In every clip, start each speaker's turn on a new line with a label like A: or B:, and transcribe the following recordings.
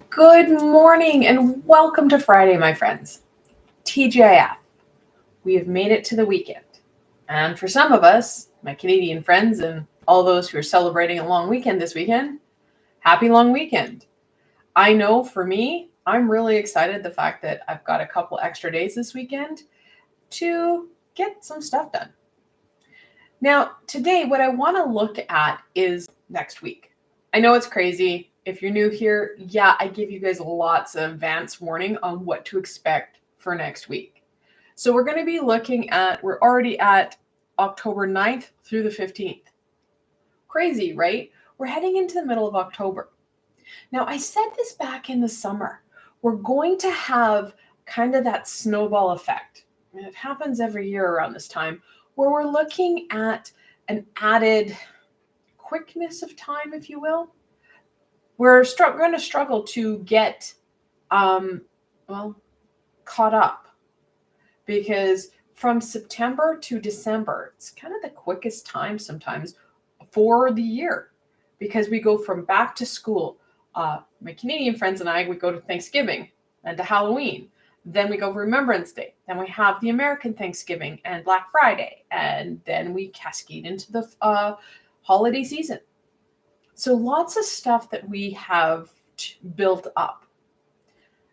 A: Good morning and welcome to Friday, my friends. TGIF. We have made it to the weekend. And for some of us, my Canadian friends and all those who are celebrating a long weekend this weekend, happy long weekend. I know for me, I'm really excited the fact that I've got a couple extra days this weekend to get some stuff done. Now, today, what I want to look at is next week. I know it's crazy. If you're new here, I give you guys lots of advance warning on what to expect for next week. So we're going to be looking at, we're already at October 9th through the 15th. Crazy, right? We're heading into the middle of October. Now, I said this back in the summer. We're going to have kind of that snowball effect. And it happens every year around this time, where we're looking at an added quickness of time, if you will. We're going to struggle to get, caught up, because from September to December, it's kind of the quickest time sometimes for the year, because we go from back to school. My Canadian friends and I, we go to Thanksgiving and to Halloween. Then we go Remembrance Day. Then we have the American Thanksgiving and Black Friday. And then we cascade into the holiday season. So lots of stuff that we have built up.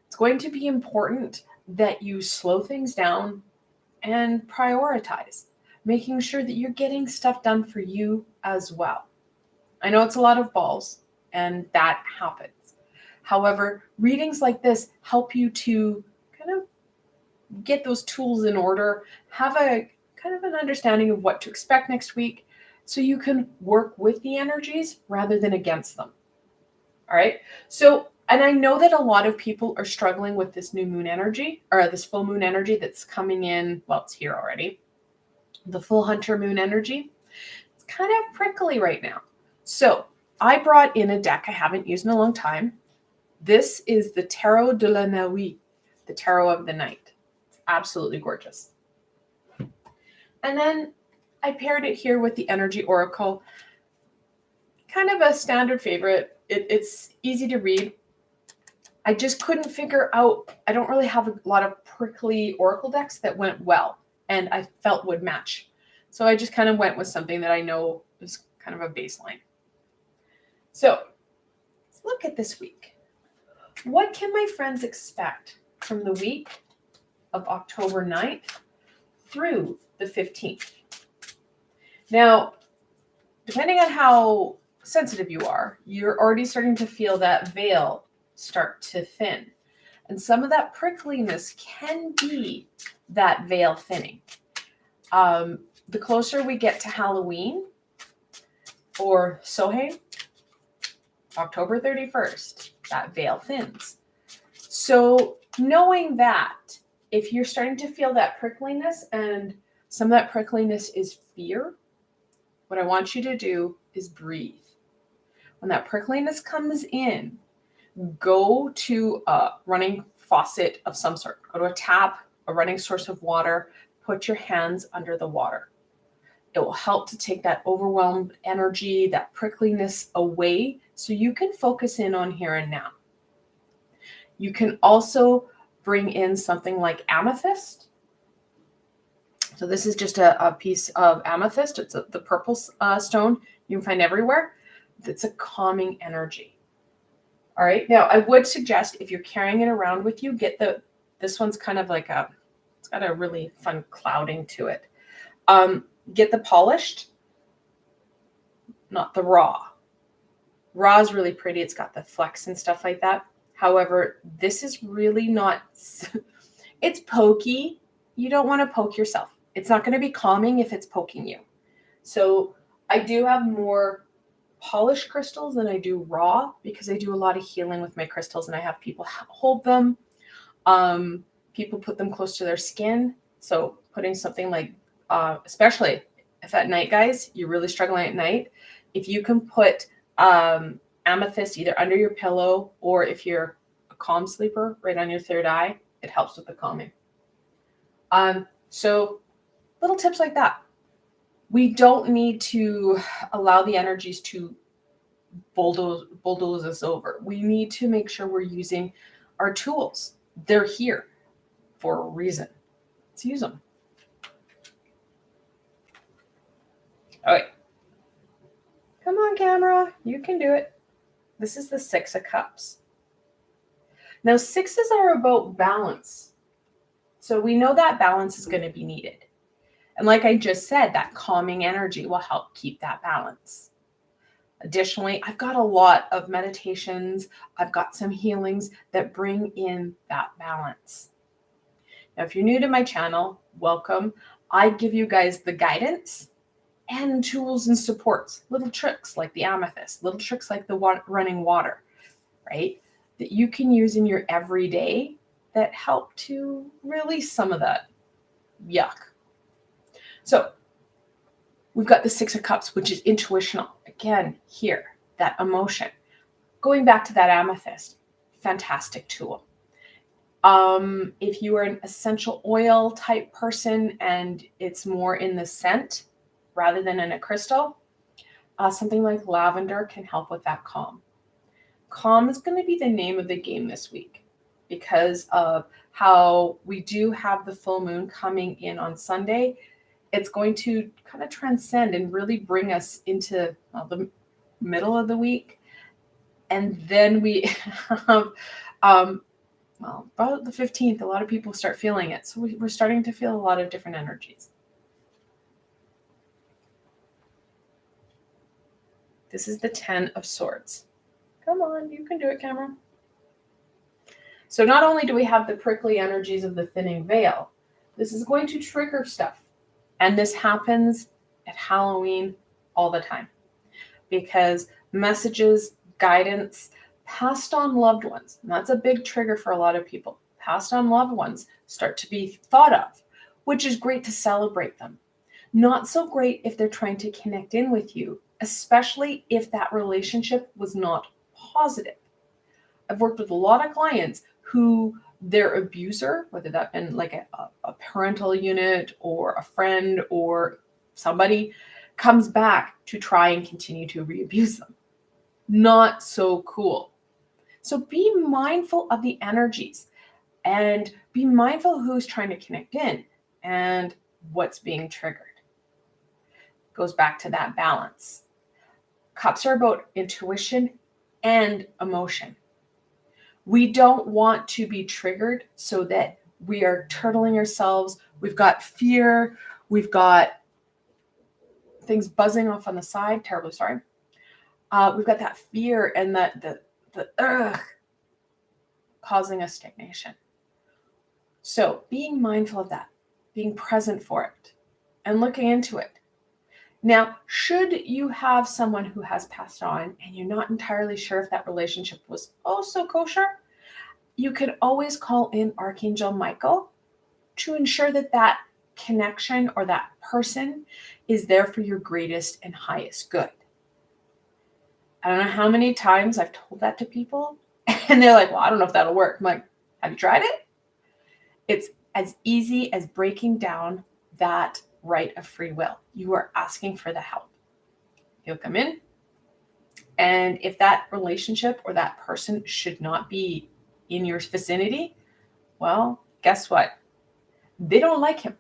A: It's going to be important that you slow things down and prioritize, making sure that you're getting stuff done for you as well. I know it's a lot of balls, and that happens. However, readings like this help you to kind of get those tools in order, have a kind of an understanding of what to expect next week, so you can work with the energies rather than against them. All right. So, and I know that a lot of people are struggling with this new moon energy, or this full moon energy that's coming in. Well, it's here already. The full hunter moon energy. It's kind of prickly right now. So I brought in a deck I haven't used in a long time. This is the Tarot de la Nuit, the Tarot of the Night. It's absolutely gorgeous. And then I paired it here with the Energy Oracle. Kind of a standard favorite. It's easy to read. I just couldn't figure out, I don't really have a lot of prickly oracle decks that went well and I felt would match. So I just kind of went with something that I know is kind of a baseline. So let's look at this week. What can my friends expect from the week of October 9th through the 15th? Now, depending on how sensitive you are, you're already starting to feel that veil start to thin. And some of that prickliness can be that veil thinning. The closer we get to Halloween or Samhain, October 31st, that veil thins. So knowing that, if you're starting to feel that prickliness, and some of that prickliness is fear, what I want you to do is breathe. When that prickliness comes in, go to a running faucet of some sort. Go to a tap, a running source of water. Put your hands under the water. It will help to take that overwhelmed energy, that prickliness away, so you can focus in on here and now. You can also bring in something like amethyst. So this is just a piece of amethyst. It's the purple stone you can find everywhere. It's a calming energy. All right. Now, I would suggest if you're carrying it around with you, get this one's kind of like it's got a really fun clouding to it. Get the polished, not the raw. Raw is really pretty. It's got the flecks and stuff like that. However, this is really not, it's pokey. You don't want to poke yourself. It's not going to be calming if it's poking you. So I do have more polished crystals than I do raw, because I do a lot of healing with my crystals and I have people hold them. People put them close to their skin. So putting something like, especially if at night, guys, you're really struggling at night, if you can put amethyst either under your pillow, or if you're a calm sleeper, right on your third eye, it helps with the calming. So little tips like that. We don't need to allow the energies to bulldoze us over. We need to make sure we're using our tools. They're here for a reason. Let's use them. All right. Come on, camera. You can do it. This is the 6 of Cups. Now, 6s are about balance. So we know that balance is going to be needed. And like I just said, that calming energy will help keep that balance. Additionally, I've got a lot of meditations. I've got some healings that bring in that balance. Now, if you're new to my channel, welcome. I give you guys the guidance and tools and supports, little tricks like the amethyst, little tricks like the running water, right? That you can use in your everyday that help to release some of that yuck. So we've got the 6 of Cups, which is intuitional. Again, here, that emotion. Going back to that amethyst, fantastic tool. If you are an essential oil type person and it's more in the scent rather than in a crystal, something like lavender can help with that calm. Calm is going to be the name of the game this week because of how we do have the full moon coming in on Sunday. It's going to kind of transcend and really bring us into the middle of the week. And then we have, about the 15th, a lot of people start feeling it. So we're starting to feel a lot of different energies. This is the 10 of Swords. Come on, you can do it, camera. So not only do we have the prickly energies of the thinning veil, this is going to trigger stuff. And this happens at Halloween all the time because messages, guidance, passed on loved ones, and that's a big trigger for a lot of people. Passed on loved ones start to be thought of, which is great to celebrate them. Not so great if they're trying to connect in with you, especially if that relationship was not positive. I've worked with a lot of clients who their abuser, whether that been like a parental unit or a friend or somebody, comes back to try and continue to re-abuse them. Not so cool. So be mindful of the energies and be mindful who's trying to connect in and what's being triggered. Goes back to that balance. Cups are about intuition and emotion. We don't want to be triggered so that we are turtling ourselves. We've got fear. We've got things buzzing off on the side. Terribly sorry. We've got that fear and the causing a stagnation. So being mindful of that, being present for it, and looking into it. Now, should you have someone who has passed on and you're not entirely sure if that relationship was so kosher, you can always call in Archangel Michael to ensure that that connection or that person is there for your greatest and highest good. I don't know how many times I've told that to people and they're like, well, I don't know if that'll work. I'm like, have you tried it? It's as easy as breaking down that right of free will. You are asking for the help. He'll come in. And if that relationship or that person should not be in your vicinity, well, guess what? They don't like him.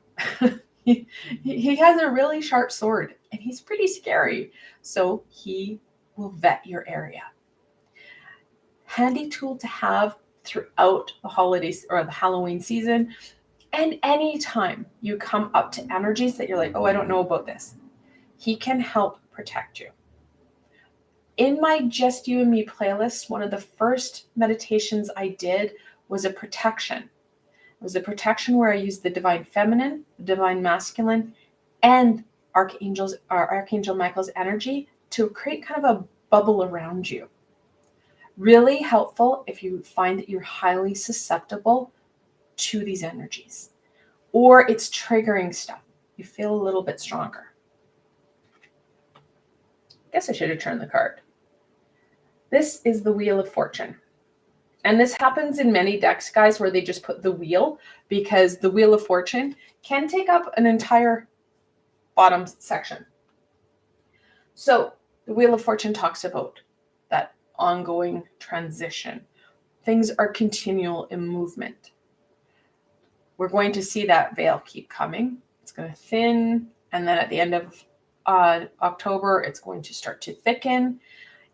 A: He has a really sharp sword and he's pretty scary. So he will vet your area. Handy tool to have throughout the holidays or the Halloween season. And anytime you come up to energies that you're like, oh, I don't know about this, he can help protect you. In my Just You and Me playlist, one of the first meditations I did was a protection. It was a protection where I used the divine feminine, the divine masculine, and Archangel Michael's energy to create kind of a bubble around you. Really helpful if you find that you're highly susceptible to these energies, or it's triggering stuff. You feel a little bit stronger. I guess I should have turned the card. This is the Wheel of Fortune. And this happens in many decks, guys, where they just put the wheel because the Wheel of Fortune can take up an entire bottom section. So the Wheel of Fortune talks about ongoing transition. Things are continual in movement. We're going to see that veil keep coming. It's going to thin, and then at the end of October, it's going to start to thicken.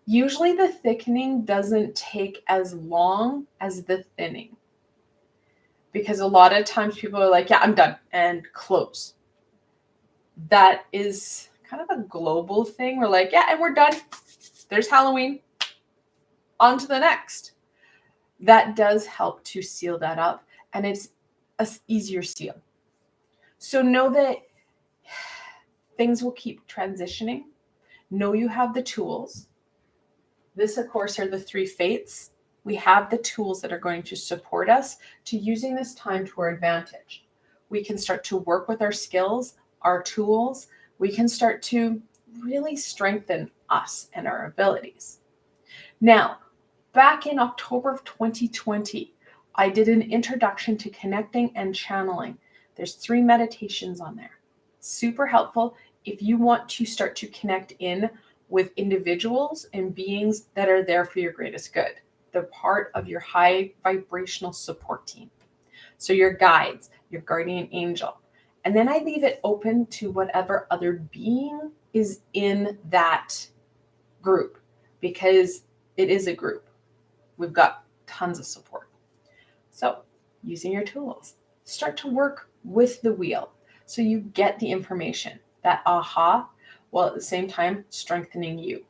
A: Usually the thickening doesn't take as long as the thinning, because a lot of times people are like, yeah, I'm done, and close. That is kind of a global thing. We're like, yeah, and we're done. There's Halloween. On to the next. That does help to seal that up, and it's an easier seal. So know that things will keep transitioning. Know you have the tools. This, of course, are the 3 fates. We have the tools that are going to support us to using this time to our advantage. We can start to work with our skills, our tools. We can start to really strengthen us and our abilities. Now, back in October of 2020, I did an introduction to connecting and channeling. There's 3 meditations on there. Super helpful if you want to start to connect in with individuals and beings that are there for your greatest good. They're part of your high vibrational support team. So your guides, your guardian angel. And then I leave it open to whatever other being is in that group, because it is a group. We've got tons of support. So using your tools, start to work with the wheel so you get the information, that aha, while at the same time strengthening you,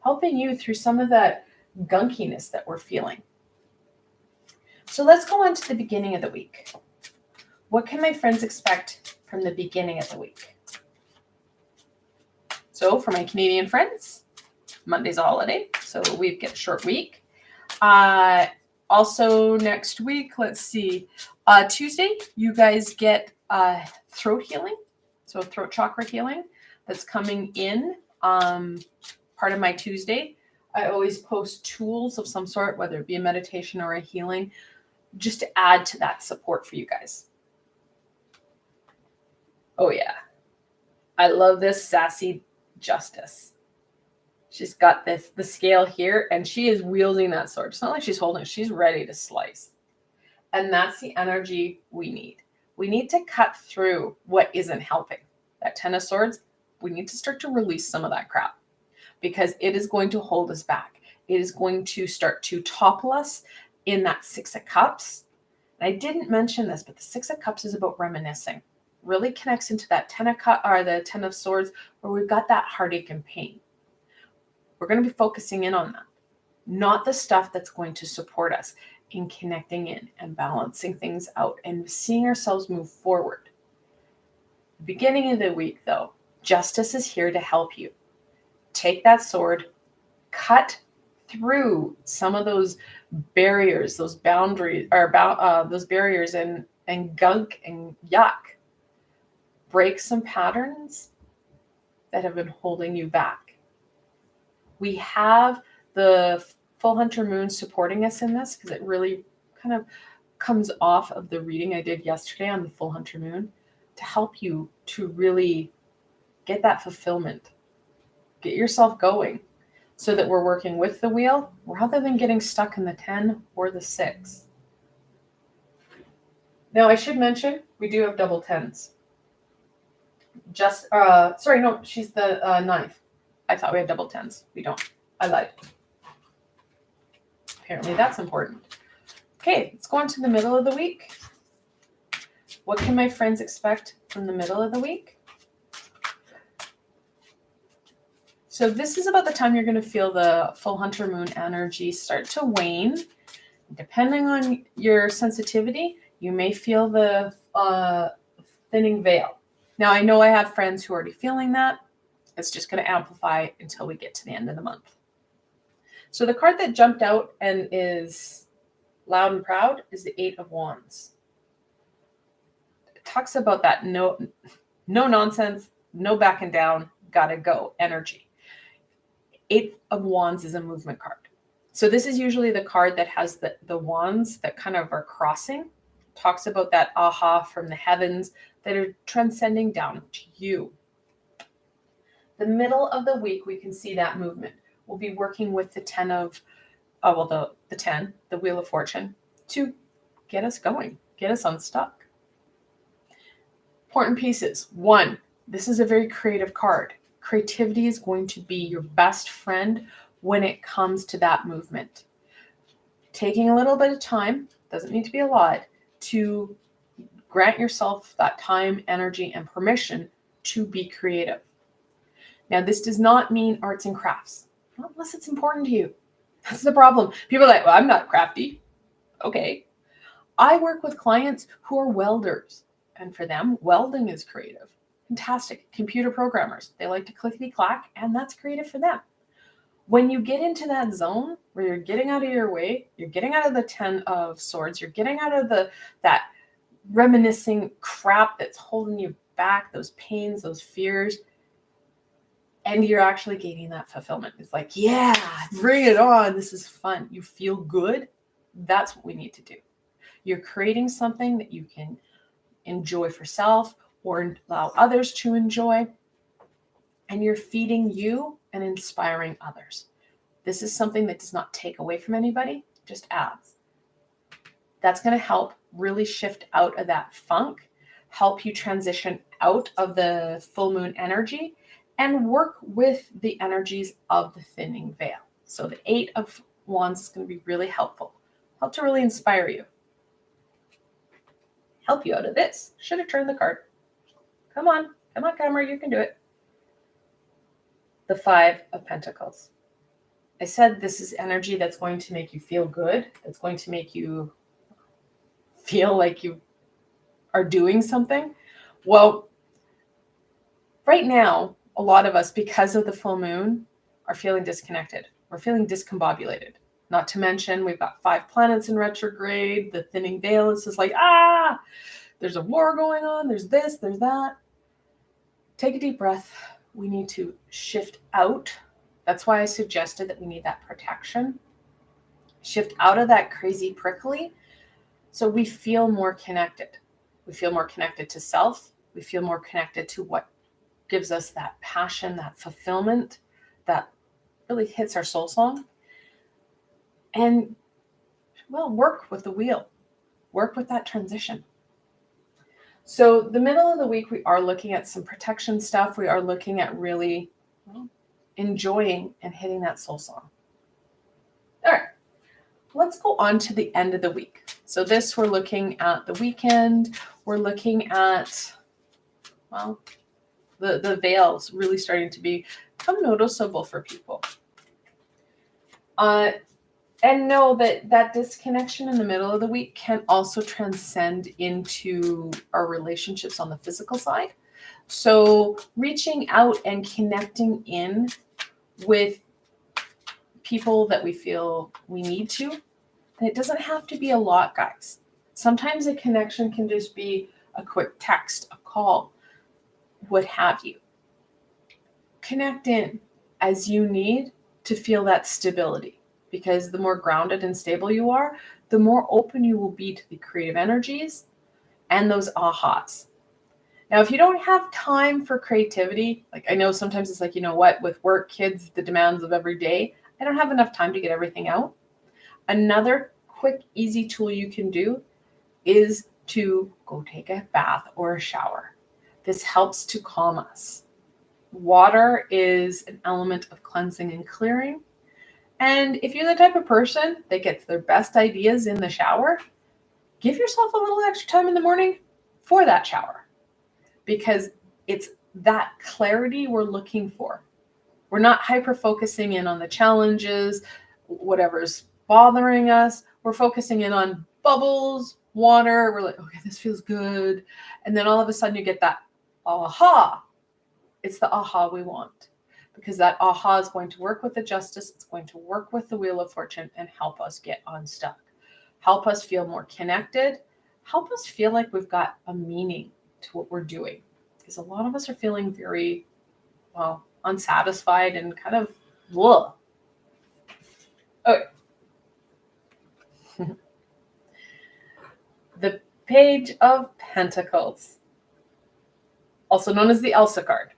A: helping you through some of that gunkiness that we're feeling. So let's go on to the beginning of the week. What can my friends expect from the beginning of the week? So for my Canadian friends, Monday's a holiday, so we get a short week. Also next week, let's see, Tuesday, you guys get throat healing, so throat chakra healing that's coming in, part of my Tuesday. I always post tools of some sort, whether it be a meditation or a healing, just to add to that support for you guys. Oh yeah, I love this sassy Justice. She's got the scale here, and she is wielding that sword. It's not like she's holding it. She's ready to slice. And that's the energy we need. We need to cut through what isn't helping. That 10 of Swords, we need to start to release some of that crap, because it is going to hold us back. It is going to start to topple us in that 6 of Cups. And I didn't mention this, but the 6 of Cups is about reminiscing. Really connects into that 10 of Cups, or the 10 of Swords, where we've got that heartache and pain. We're going to be focusing in on that, not the stuff that's going to support us in connecting in and balancing things out and seeing ourselves move forward. Beginning of the week, though, Justice is here to help you. Take that sword, cut through some of those barriers, those boundaries, or those barriers and gunk and yuck. Break some patterns that have been holding you back. We have the full hunter moon supporting us in this, because it really kind of comes off of the reading I did yesterday on the full hunter moon to help you to really get that fulfillment, get yourself going, so that we're working with the wheel rather than getting stuck in the 10 or the 6. Now I should mention we do have double 10s. She's the 9th. I thought we had double 10s. We don't. I lied. Apparently that's important. Okay, let's go on to the middle of the week. What can my friends expect from the middle of the week? So this is about the time you're going to feel the full hunter moon energy start to wane. Depending on your sensitivity, you may feel the thinning veil. Now, I know I have friends who are already feeling that. It's just going to amplify until we get to the end of the month. So the card that jumped out and is loud and proud is the 8 of Wands. It talks about that no nonsense, no backing down, gotta go energy. 8 of Wands is a movement card. So this is usually the card that has the wands that kind of are crossing. Talks about that aha from the heavens that are transcending down to you. The middle of the week, we can see that movement. we'll be working with the 10 of, the 10, the Wheel of Fortune, to get us going, get us unstuck. Important pieces. 1, this is a very creative card. Creativity is going to be your best friend when it comes to that movement. Taking a little bit of time, doesn't need to be a lot, to grant yourself that time, energy, and permission to be creative. Now, this does not mean arts and crafts, not unless it's important to you. That's the problem. People are like, well, I'm not crafty. Okay. I work with clients who are welders, and for them, welding is creative. Fantastic. Computer programmers, they like to clickety-clack, and that's creative for them. When you get into that zone where you're getting out of your way, you're getting out of the 10 of Swords, you're getting out of that reminiscing crap that's holding you back, those pains, those fears, and you're actually gaining that fulfillment. It's like, yeah, bring it on. This is fun. You feel good. That's what we need to do. You're creating something that you can enjoy for self or allow others to enjoy, and you're feeding you and inspiring others. This is something that does not take away from anybody, just adds. That's going to help really shift out of that funk, help you transition out of the full moon energy, and work with the energies of the thinning veil. So the 8 of Wands is going to be really helpful. Help to really inspire you. Help you out of this. Should have turned the card. Come on, camera, you can do it. The 5 of Pentacles. I said this is energy that's going to make you feel good. That's going to make you feel like you are doing something. Well, right now, a lot of us, because of the full moon, are feeling disconnected. We're feeling discombobulated. Not to mention, we've got 5 planets in retrograde. The thinning veil is just like, there's a war going on. There's this, there's that. Take a deep breath. We need to shift out. That's why I suggested that we need that protection. Shift out of that crazy prickly so we feel more connected. We feel more connected to self. We feel more connected to what gives us that passion, that fulfillment, that really hits our soul song. And, well, work with the wheel. Work with that transition. So the middle of the week, we are looking at some protection stuff. We are looking at really enjoying and hitting that soul song. All right, let's go on to the end of the week. So this, we're looking at the weekend. We're looking at, well, the veils really starting to become noticeable for people. And know that disconnection in the middle of the week can also transcend into our relationships on the physical side. So reaching out and connecting in with people that we feel we need to. And it doesn't have to be a lot, guys. Sometimes a connection can just be a quick text, a call, what have you. Connect in as you need to feel that stability. Because the more grounded and stable you are, the more open you will be to the creative energies and those ahas. Now, if you don't have time for creativity, like I know sometimes it's like, you know what, with work, kids, the demands of every day, I don't have enough time to get everything out. Another quick, easy tool you can do is to go take a bath or a shower. This helps to calm us. Water is an element of cleansing and clearing. And if you're the type of person that gets their best ideas in the shower, give yourself a little extra time in the morning for that shower, because it's that clarity we're looking for. We're not hyper-focusing in on the challenges, whatever's bothering us. We're focusing in on bubbles, water. We're like, okay, this feels good. And then all of a sudden you get that aha. It's the aha we want. Because that aha is going to work with the justice, it's going to work with the Wheel of Fortune and help us get unstuck. Help us feel more connected. Help us feel like we've got a meaning to what we're doing. Because a lot of us are feeling very, well, unsatisfied and kind of blah. Okay. The Page of Pentacles, also known as the Elsa card.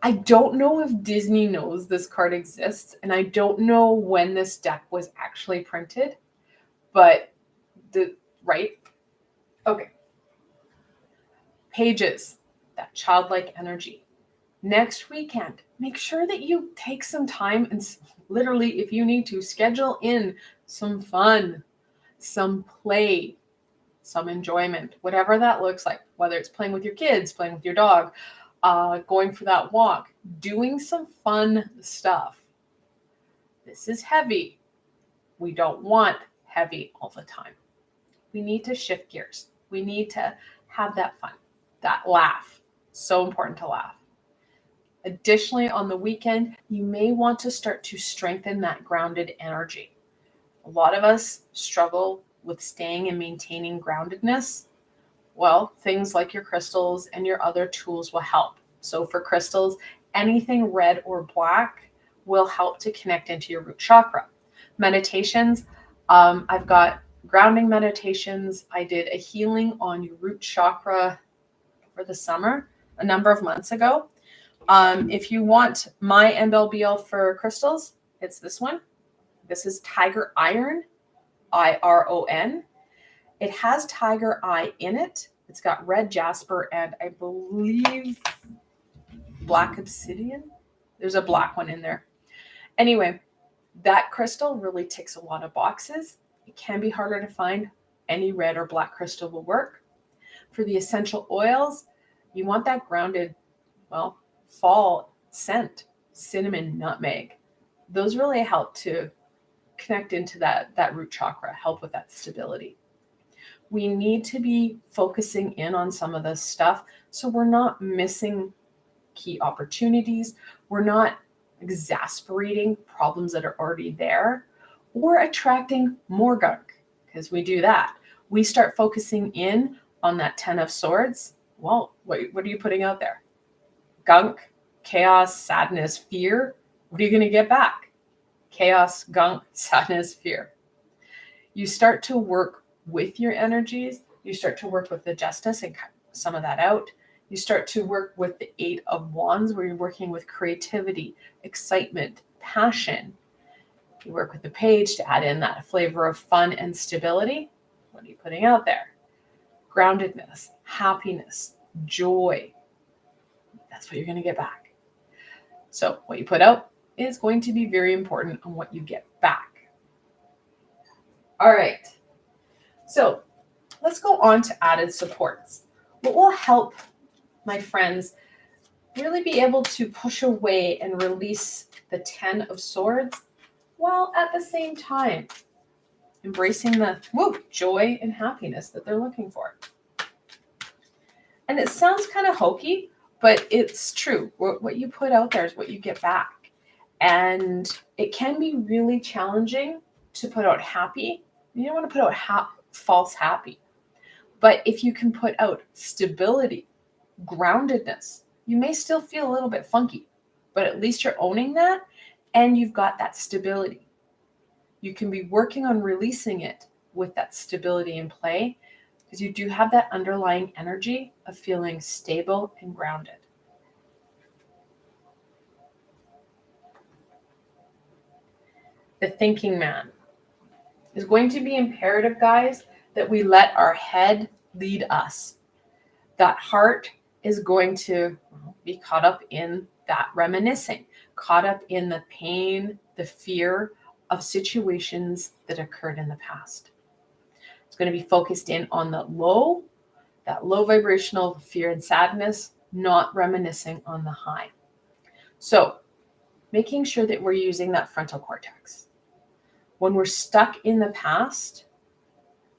A: I don't know if Disney knows this card exists, and I don't know when this deck was actually printed, but right? Okay. Pages, that childlike energy. Next weekend, make sure that you take some time and literally, if you need to, schedule in some fun, some play, some enjoyment, whatever that looks like, whether it's playing with your kids, playing with your dog, going for that walk, doing some fun stuff. This is heavy. We don't want heavy all the time. We need to shift gears. We need to have that fun, that laugh. So important to laugh. Additionally, on the weekend, you may want to start to strengthen that grounded energy. A lot of us struggle with staying and maintaining groundedness. Well, things like your crystals and your other tools will help. So for crystals, anything red or black will help to connect into your root chakra. Meditations, I've got grounding meditations. I did a healing on your root chakra for the summer a number of months ago. If you want my MLBL for crystals, it's this one. This is Tiger Iron, IRON. It has tiger eye in it. It's got red jasper and I believe black obsidian. There's a black one in there. Anyway, that crystal really ticks a lot of boxes. It can be harder to find. Any red or black crystal will work. For the essential oils, you want that grounded, fall scent, cinnamon, nutmeg. Those really help to connect into that root chakra, help with that stability. We need to be focusing in on some of this stuff so we're not missing key opportunities. We're not exasperating problems that are already there or attracting more gunk, because we do that. We start focusing in on that 10 of Swords. Well, what are you putting out there? Gunk, chaos, sadness, fear. What are you going to get back? Chaos, gunk, sadness, fear. You start to work with your energies. You start to work with the Justice and cut some of that out. You start to work with the 8 of Wands, where you're working with creativity, excitement, passion. You work with the Page to add in that flavor of fun and stability. What are you putting out there? Groundedness, happiness, joy. That's what you're going to get back. So what you put out is going to be very important on what you get back. All right. So let's go on to added supports. What will help my friends really be able to push away and release the 10 of Swords while at the same time embracing the joy and happiness that they're looking for. And it sounds kind of hokey, but it's true. What you put out there is what you get back. And it can be really challenging to put out happy. You don't want to put out false happy. But if you can put out stability, groundedness, you may still feel a little bit funky, but at least you're owning that and you've got that stability. You can be working on releasing it with that stability in play because you do have that underlying energy of feeling stable and grounded. The thinking man is going to be imperative, guys, that we let our head lead us. That heart is going to be caught up in that reminiscing, caught up in the pain, the fear of situations that occurred in the past. It's going to be focused in on that low vibrational fear and sadness, not reminiscing on the high. So making sure that we're using that frontal cortex. When we're stuck in the past,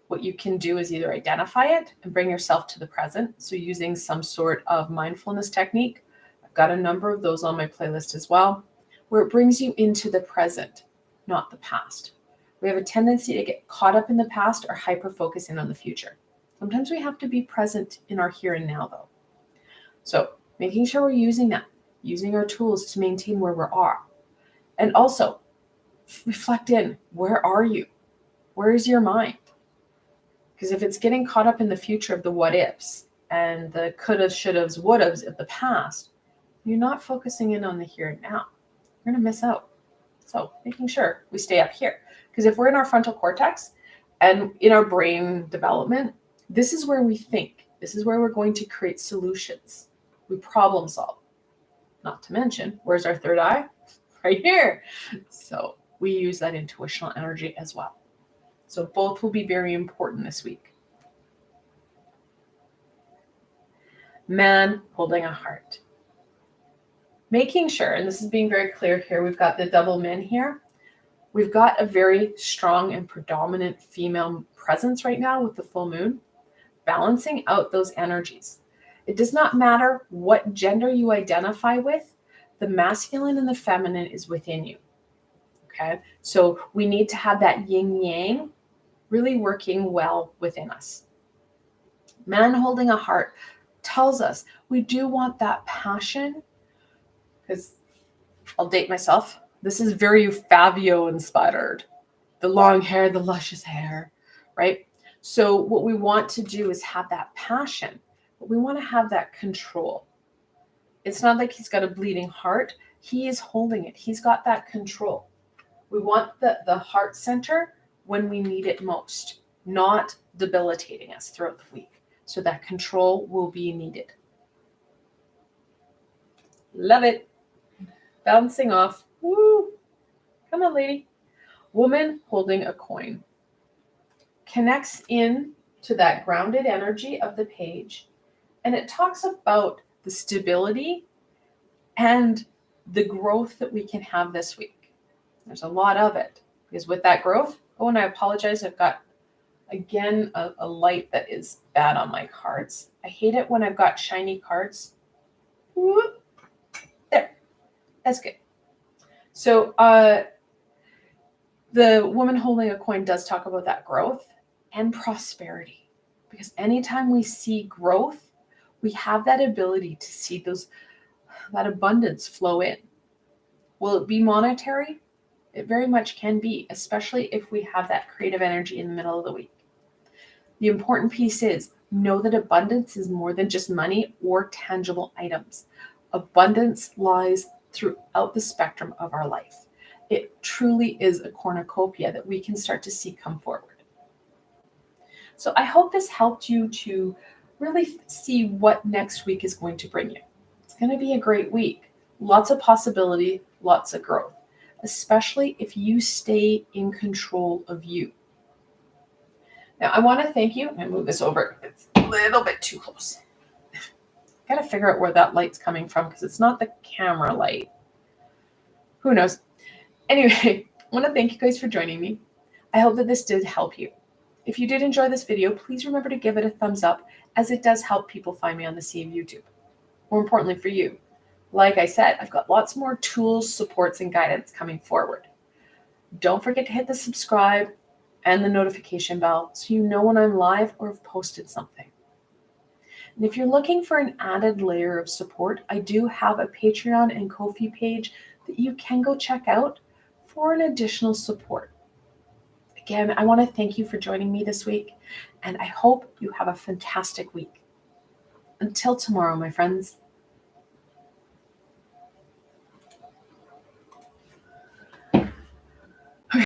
A: what you can do is either identify it and bring yourself to the present. So using some sort of mindfulness technique. I've got a number of those on my playlist as well, where it brings you into the present, not the past. We have a tendency to get caught up in the past or hyper-focus in on the future. Sometimes we have to be present in our here and now, though. So making sure we're using that, using our tools to maintain where we are. And also reflect in, where are you? Where is your mind? Because if it's getting caught up in the future of the what ifs and the couldas, shouldas, wouldas of the past, you're not focusing in on the here and now. You're going to miss out. So making sure we stay up here. Because if we're in our frontal cortex and in our brain development, this is where we think. This is where we're going to create solutions. We problem solve. Not to mention, where's our third eye? Right here. So we use that intuitional energy as well. So both will be very important this week. Man holding a heart. Making sure, and this is being very clear here, we've got the double men here. We've got a very strong and predominant female presence right now with the full moon, balancing out those energies. It does not matter what gender you identify with, the masculine and the feminine is within you. Okay, so we need to have that yin yang really working well within us. Man holding a heart tells us we do want that passion, because I'll date myself. This is very Fabio inspired. The long hair, the luscious hair, right? So what we want to do is have that passion, but we want to have that control. It's not like he's got a bleeding heart. He is holding it. He's got that control. We want the heart center when we need it most, not debilitating us throughout the week. So that control will be needed. Love it. Bouncing off. Woo. Come on, lady. Woman holding a coin. Connects in to that grounded energy of the page. And it talks about the stability and the growth that we can have this week. There's a lot of it. Because with that growth, oh, and I apologize, I've got, again, a light that is bad on my cards. I hate it when I've got shiny cards. Whoop. There. That's good. So the woman holding a coin does talk about that growth and prosperity. Because anytime we see growth, we have that ability to see that abundance flow in. Will it be monetary? It very much can be, especially if we have that creative energy in the middle of the week. The important piece is know that abundance is more than just money or tangible items. Abundance lies throughout the spectrum of our life. It truly is a cornucopia that we can start to see come forward. So I hope this helped you to really see what next week is going to bring you. It's going to be a great week. Lots of possibility, lots of growth, especially if you stay in control of you. Now, I want to thank you. I'm going to move this over. It's a little bit too close. Got to figure out where that light's coming from because it's not the camera light. Who knows? Anyway, I want to thank you guys for joining me. I hope that this did help you. If you did enjoy this video, please remember to give it a thumbs up, as it does help people find me on the sea of YouTube. More importantly for you, like I said, I've got lots more tools, supports, and guidance coming forward. Don't forget to hit the subscribe and the notification bell so you know when I'm live or have posted something. And if you're looking for an added layer of support, I do have a Patreon and Ko-fi page that you can go check out for an additional support. Again, I want to thank you for joining me this week, and I hope you have a fantastic week. Until tomorrow, my friends.